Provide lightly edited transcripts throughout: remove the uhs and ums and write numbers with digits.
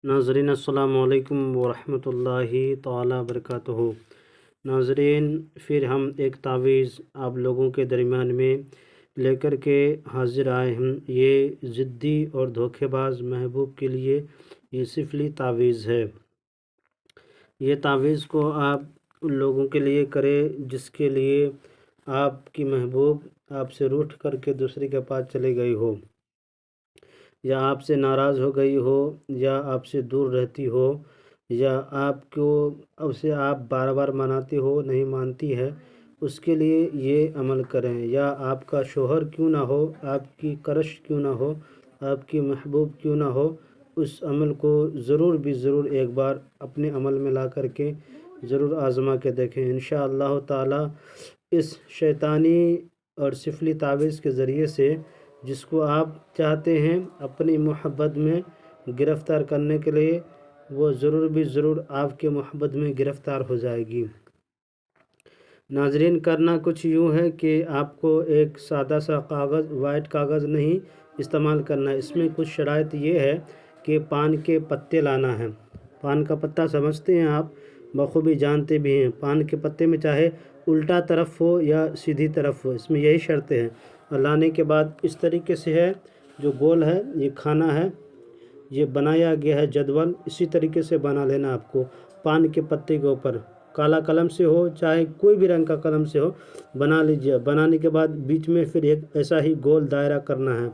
नाज़रीन अस्सलामु अलैकुम वरहमतुल्लाहि ताला बरकातुहू। नाज़रीन, फिर हम एक तावीज़ आप लोगों के दरमियान में लेकर के हाज़िर आए हैं। ये ज़िद्दी और धोखेबाज महबूब के लिए ये सिफली तावीज़ है। ये तावीज़ को आप उन लोगों के लिए करें जिसके लिए आपकी महबूब आपसे रूठ करके दूसरे के पास चली गई हो, या आपसे नाराज़ हो गई हो, या आपसे दूर रहती हो, या आपको उसे आप बार बार मनाते हो नहीं मानती है, उसके लिए ये अमल करें। या आपका शोहर क्यों ना हो, आपकी क्रश क्यों ना हो, आपकी महबूब क्यों ना हो, उस अमल को ज़रूर भी ज़रूर एक बार अपने अमल में ला करके ज़रूर आज़मा के देखें। इंशाअल्लाह ताला इस शैतानी और सिफली तावीज़ के ज़रिए से जिसको आप चाहते हैं अपनी मोहब्बत में गिरफ़्तार करने के लिए, वो ज़रूर भी ज़रूर आपके मोहब्बत में गिरफ़्तार हो जाएगी। नाज़रीन, करना कुछ यूँ है कि आपको एक सादा सा कागज़, वाइट कागज़ नहीं इस्तेमाल करना है। इसमें कुछ शराइत ये है कि पान के पत्ते लाना है। पान का पत्ता समझते हैं आप, बखूबी जानते भी हैं। पान के पत्ते में चाहे उल्टा तरफ हो या सीधी तरफ हो, इसमें यही शर्तें हैं। और लाने के बाद इस तरीके से है, जो गोल है ये खाना है, ये बनाया गया है जदवल, इसी तरीके से बना लेना आपको। पान के पत्ते के ऊपर काला कलम से हो चाहे कोई भी रंग का कलम से हो, बना लीजिए। बनाने के बाद बीच में फिर एक ऐसा ही गोल दायरा करना है।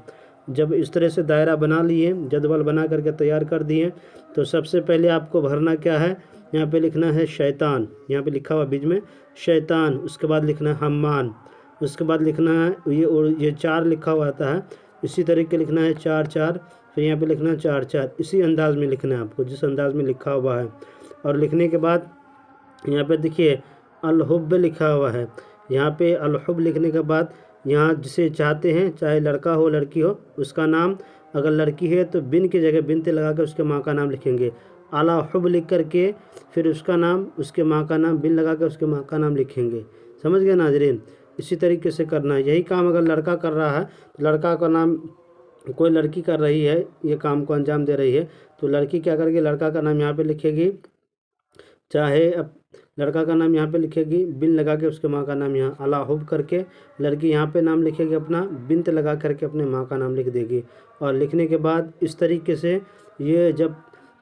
जब इस तरह से दायरा बना लिए, जदवल बना करके तैयार कर दिए, तो सबसे पहले आपको भरना क्या है, यहाँ पे लिखना है शैतान, यहाँ पे लिखा हुआ बीच में शैतान। उसके बाद लिखना है हम्मान, उसके बाद लिखना है ये, और ये 4 लिखा हुआ आता है, इसी तरीके लिखना है 4 4, फिर यहाँ पे लिखना है 4 4। इसी अंदाज़ में लिखना है आपको जिस अंदाज़ में लिखा हुआ है। और लिखने के बाद यहाँ पे देखिए अल-हुब लिखा हुआ है। यहाँ पे अल-हुब लिखने के बाद यहाँ जिसे चाहते हैं, चाहे लड़का हो लड़की हो, उसका नाम, अगर लड़की है तो बिन की जगह बिनते लगा कर उसके माँ का नाम लिखेंगे। आला हुब लिख करके फिर उसका नाम, उसके माँ का नाम, बिन लगा कर उसके माँ का नाम लिखेंगे। समझ गए नाज़रीन? इसी तरीके से करना है। यही काम अगर लड़का कर रहा है तो लड़का का नाम, कोई लड़की कर रही है ये काम को अंजाम दे रही है, तो लड़की क्या करेगी, लड़का का नाम यहाँ पे लिखेगी, चाहे अब लड़का का नाम यहाँ पे लिखेगी, बिन लगा के उसके माँ का नाम यहाँ अला हुब करके, लड़की यहाँ पे नाम लिखेगी अपना, बिनत लगा करके अपने माँ का नाम लिख देगी। और लिखने के बाद इस तरीके से ये जब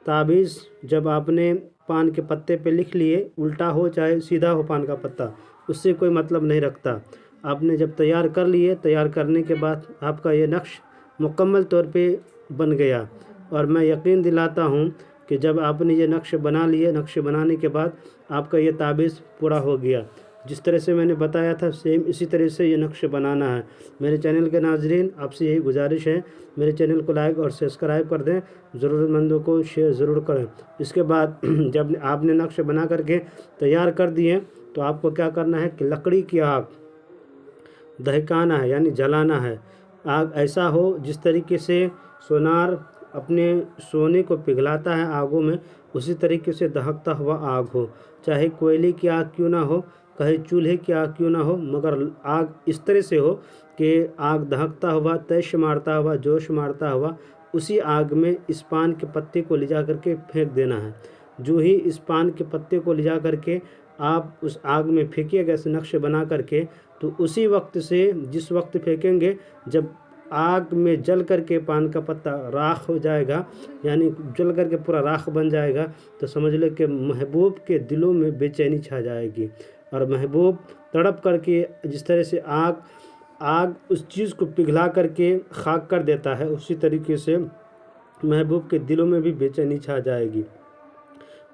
ताबीज़ जब आपने पान के पत्ते पे लिख लिए, उल्टा हो चाहे सीधा हो पान का पत्ता, उससे कोई मतलब नहीं रखता। आपने जब तैयार कर लिए, तैयार करने के बाद आपका ये नक्श मुकम्मल तौर पे बन गया। और मैं यकीन दिलाता हूँ कि जब आपने ये नक्श बना लिए, नक्श बनाने के बाद आपका ये ताबीज़ पूरा हो गया। जिस तरह से मैंने बताया था सेम इसी तरह से ये नक्श बनाना है। मेरे चैनल के नाज़रीन, आपसे यही गुजारिश है, मेरे चैनल को लाइक और सब्सक्राइब कर दें, ज़रूरतमंदों को शेयर ज़रूर करें। इसके बाद जब आपने नक्श बना करके तैयार कर दिए, तो आपको क्या करना है कि लकड़ी की आग दहकाना है, यानी जलाना है। आग ऐसा हो जिस तरीके से सोनार अपने सोने को पिघलाता है आगों में, उसी तरीके से दहकता हुआ आग हो। चाहे कोयले की आग क्यों ना हो, कहीं चूल्हे की आग क्यों ना हो, मगर आग इस तरह से हो कि आग दहकता हुआ, तैश मारता हुआ, जोश मारता हुआ, उसी आग में इस पान के पत्ते को ले जा करके फेंक देना है। जो ही इस पान के पत्ते को ले जा करके आप उस आग में फेंकिएगा ऐसे नक्शे बना करके, तो उसी वक्त से, जिस वक्त फेंकेंगे, जब आग में जल करके पान का पत्ता राख हो जाएगा, यानी जल करके पूरा राख बन जाएगा, तो समझ लो कि महबूब के दिलों में बेचैनी छा जाएगी। और महबूब तड़प करके, जिस तरह से आग उस चीज़ को पिघला करके खाक कर देता है, उसी तरीके से महबूब के दिलों में भी बेचैनी छा जाएगी।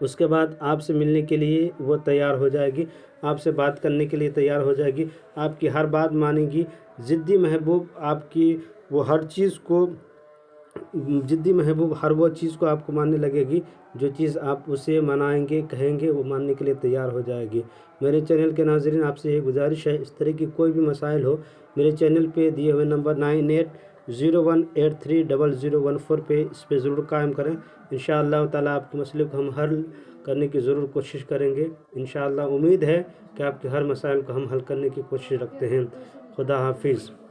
उसके बाद आपसे मिलने के लिए वो तैयार हो जाएगी, आपसे बात करने के लिए तैयार हो जाएगी, आपकी हर बात मानेगी। ज़िद्दी महबूब आपकी वो हर चीज़ को, ज़िद्दी महबूब हर वो चीज़ को आपको मानने लगेगी, जो चीज़ आप उसे मनाएंगे, कहेंगे, वो मानने के लिए तैयार हो जाएगी। मेरे चैनल के नाज़रीन, आपसे ये गुजारिश है, इस तरह की कोई भी मसाइल हो, मेरे चैनल पे दिए हुए नंबर 9801830014 पे, इस पर ज़रूर कायम करें। इंशाअल्लाह ताला आपके मसले को हम हल करने की ज़रूर कोशिश करेंगे। इंशाअल्लाह उम्मीद है कि आपके हर मसाइल को हम हल करने की कोशिश रखते हैं। खुदा हाफिज़।